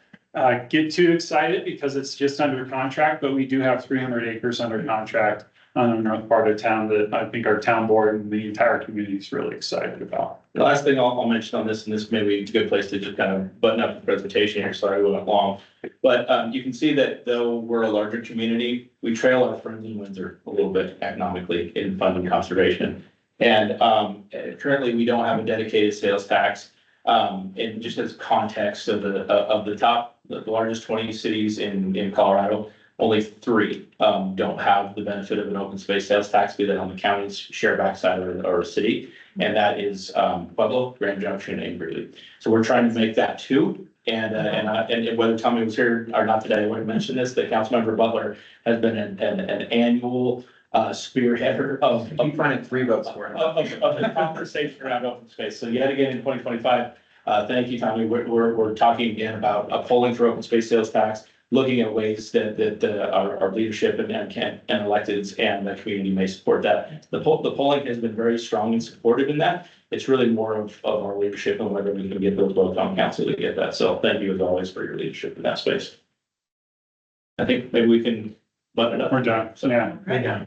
get too excited because it's just under contract, but we do have 300 acres under contract on the north part of town that I think our town board and the entire community is really excited about. The last thing I'll mention on this, and this may be a good place to just kind of button up the presentation here, sorry we went long. But you can see that though we're a larger community, we trail our friends in Windsor a little bit economically in funding conservation. And currently, we don't have a dedicated sales tax. And just as context of the largest 20 cities in Colorado, only 3 don't have the benefit of an open space sales tax, be that on the county's share backside or a city. And that is Pueblo, Grand Junction, and Greeley. So we're trying to make that 2. And whether Tommy was here or not today, I would have mentioned this, that Councilmember Butler has been an annual spearheader of I'm finding 3 votes for it. of the conversation around open space. So yet again, in 2025, thank you, Tommy. We're talking again about upholding for open space sales tax, looking at ways that our leadership and electeds and the community may support that. The polling has been very strong and supportive in that. It's really more of our leadership and whether we can get those votes on council to get that. So thank you as always for your leadership in that space. I think maybe we can button it up. We're done. So, yeah. Yeah.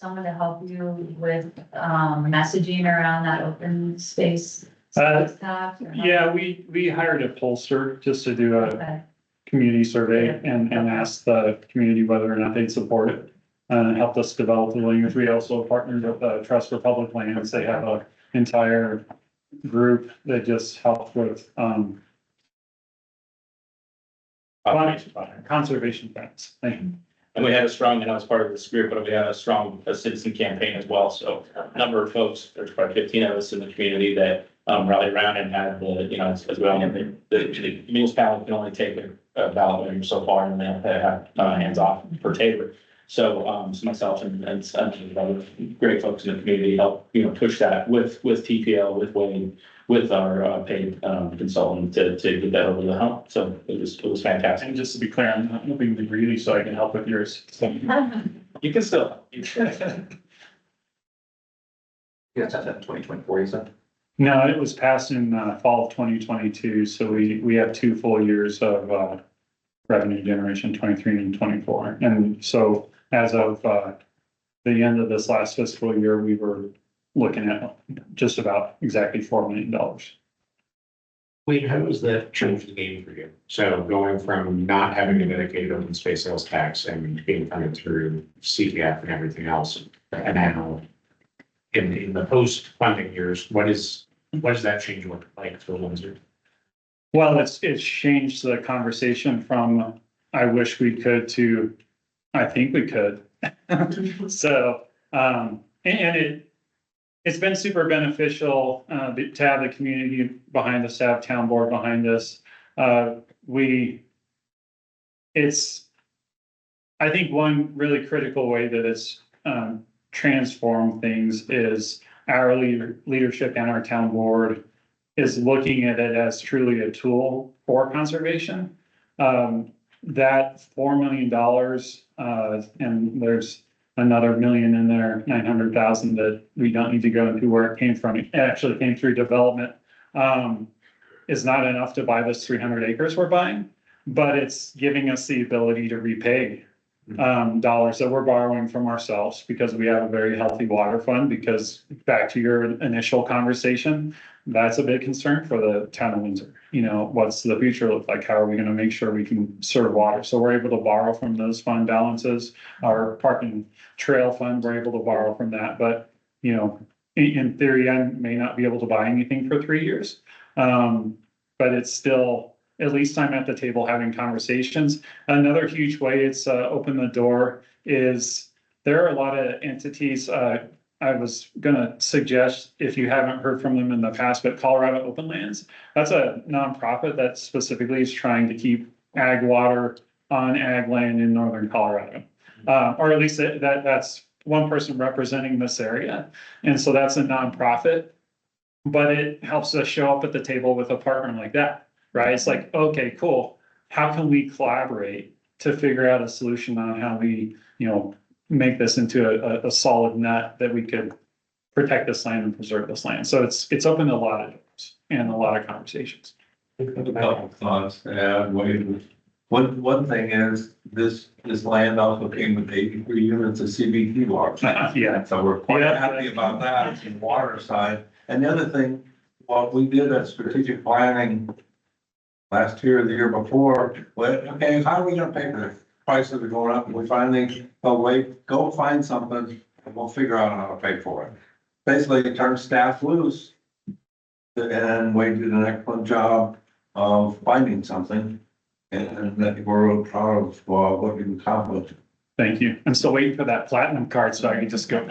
Someone to help you with, messaging around that open space? Stuff, or not? Yeah, we hired a pollster just to do a Okay. community survey and asked the community whether or not they'd support it. And helped us develop the language. We also partnered with Trust for Public Lands. They have an entire group that just helps with conservation plans. Thank you. And we had a strong, and I was part of this group, but we had a strong citizen campaign as well. So a number of folks, there's probably 15 of us in the community that rallied around and had as well, the municipality can only take a ballot member so far and they have to have hands off per table. So myself and some other great folks in the community help, push that with TPL, with Wayne, with our paid consultant to get that over the hump. So it was fantastic. And just to be clear, I'm not moving to Greeley, so I can help with yours. So, You can still. You guys have that in 2024, you said? no, it was passed in fall of 2022, so we have 2 full years of revenue generation, 23 and 24. And so as of the end of this last fiscal year, we were looking at just about exactly $4 million. Wait, how does that change the game for you? So going from not having a dedicated open space sales tax and being funded through CPF and everything else, and now in the post-funding years, what does that change look like for Windsor? Well, it's changed the conversation from I wish we could to I think we could. So, and it's been super beneficial to have the community behind us, to have town board behind us. I think one really critical way that it's transformed things is our leadership and our town board is looking at it as truly a tool for conservation. That $4 million, and there's another million in there, 900,000 that we don't need to go into where it came from. It actually came through development, is not enough to buy this 300 acres we're buying, but it's giving us the ability to repay dollars that we're borrowing from ourselves because we have a very healthy water fund. Because back to your initial conversation, that's a big concern for the town of Windsor. What's the future look like? How are we going to make sure we can serve water? So we're able to borrow from those fund balances. Our park and trail fund, we're able to borrow from that. But, in theory, I may not be able to buy anything for 3 years. But it's still, at least I'm at the table having conversations. Another huge way it's opened the door is there are a lot of entities. I was gonna suggest, if you haven't heard from them in the past, but Colorado Open Lands, that's a nonprofit that specifically is trying to keep ag water on ag land in northern Colorado. Or at least that's one person representing this area. And so that's a nonprofit, but it helps us show up at the table with a partner like that, right? It's like, okay, cool. How can we collaborate to figure out a solution on how we, make this into a solid nut that we could protect this land and preserve this land. So it's opened a lot of doors and a lot of conversations. A couple thoughts to add. One thing is, this land also came with 83 units of CBT water. Yeah. So we're quite Yeah. happy about that on the water side. And the other thing, what we did at strategic planning last year, or the year before, well, okay, how are we gonna pay for this? Prices are going up, and we finally, oh, wait, go find something, and we'll figure out how to pay for it. Basically, turn staff loose. And Wade did an excellent job of finding something, and that we're real proud of what you accomplished. Thank you. I'm still waiting for that platinum card so I can just go.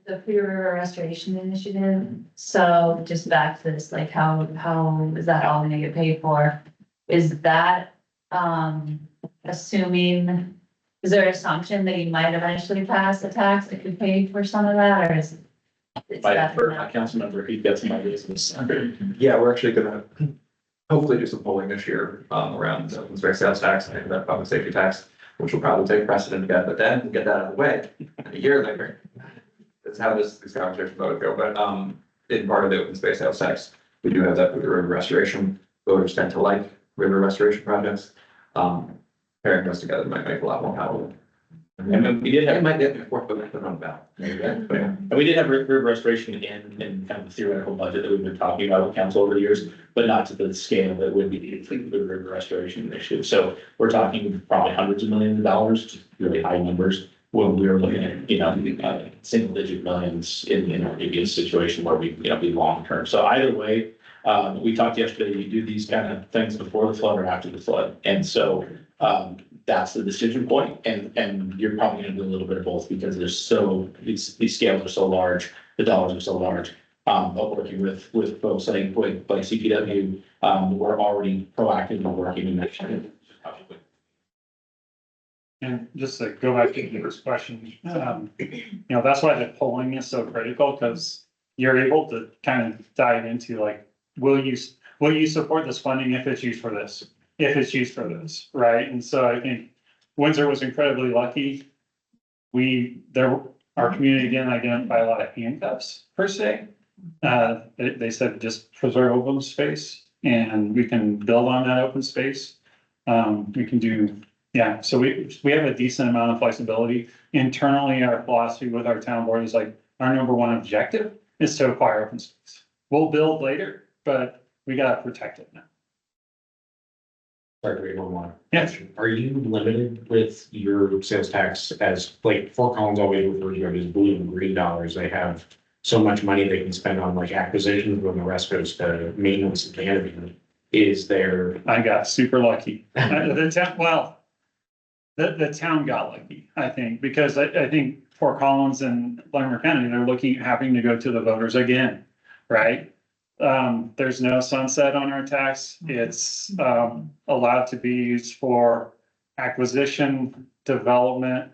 The Free River Restoration Initiative, so just back to this, like how is that all gonna get paid for? Is that, assuming, is there an assumption that you might eventually pass a tax that could pay for some of that, or is? My council member, he gets some ideas in this. Yeah, we're actually gonna hopefully do some polling this year, around the open space sales tax and the public safety tax, which will probably take precedent again, but then get that out of the way a year later. That's how this conversation vote go, but, in part of the open space sales tax, we do have that with the river restoration. Voters tend to like river restoration projects. Pairing those together might make a lot more palatable. And then we did It have, might get before, but it's on ballot. and we did have river restoration in kind of the theoretical budget that we've been talking about with council over the years, but not to the scale that would be the river restoration initiative. So we're talking probably hundreds of millions of dollars, just really high numbers. When we were looking at, single digit millions in our previous situation where we, be long term. So either way, we talked yesterday, you do these kind of things before the flood or after the flood. And so, that's the decision point, and you're probably gonna do a little bit of both because these scales are so large, the dollars are so large. But working with folks like CPW, we're already proactively working in that. And just to go back to the first question, that's why the polling is so critical, because you're able to kind of dive into like, will you support this funding if it's used for this? If it's used for this, right? And so I think Windsor was incredibly lucky. Our community didn't identify a lot of handcuffs per se. They said just preserve open space and we can build on that open space. We can do, so we have a decent amount of flexibility. Internally, our philosophy with our town board is like, our number one objective is to acquire open space. We'll build later, but we gotta protect it now. Sorry, wait, one more. Yeah. Are you limited with your sales tax as, like, Fort Collins always refers to it as blue and green dollars? They have so much money they can spend on like acquisitions when the rest goes to maintenance and management. Is there? I got super lucky. The town got lucky, I think, because I think Fort Collins and Montgomery County, they're looking at having to go to the voters again, right? There's no sunset on our tax. It's allowed to be used for acquisition, development.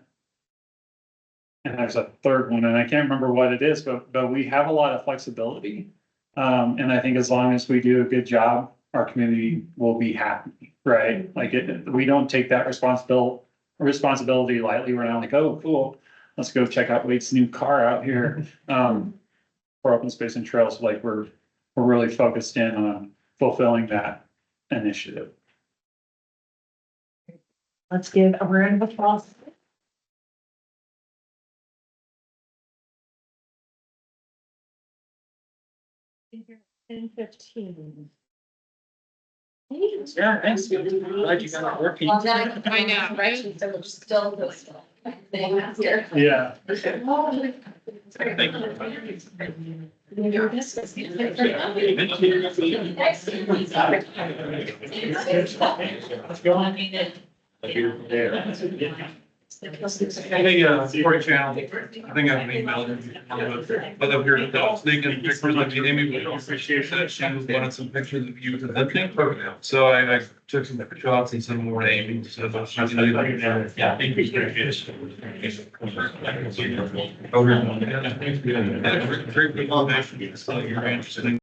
And there's a third one, and I can't remember what it is, but we have a lot of flexibility. And I think as long as we do a good job, our community will be happy, right? Like we don't take that responsibility lightly. We're not like, oh, cool, let's go check out Wade's new car out here. For open space and trails, like we're really focused in on fulfilling that initiative. Let's give a round of applause. And 15. Yeah, thanks. Glad you got it working. I know, right? So we're still those things here. Yeah. Your business. Let's go. I mean, it. For a channel, I think I've emailed, but up here to the sneaking pictures of you, Amy, we appreciate that. She wanted some pictures of you presenting. So I took some shots and sent them over to Amy. So that's nice. Yeah. Great information. So you're interested in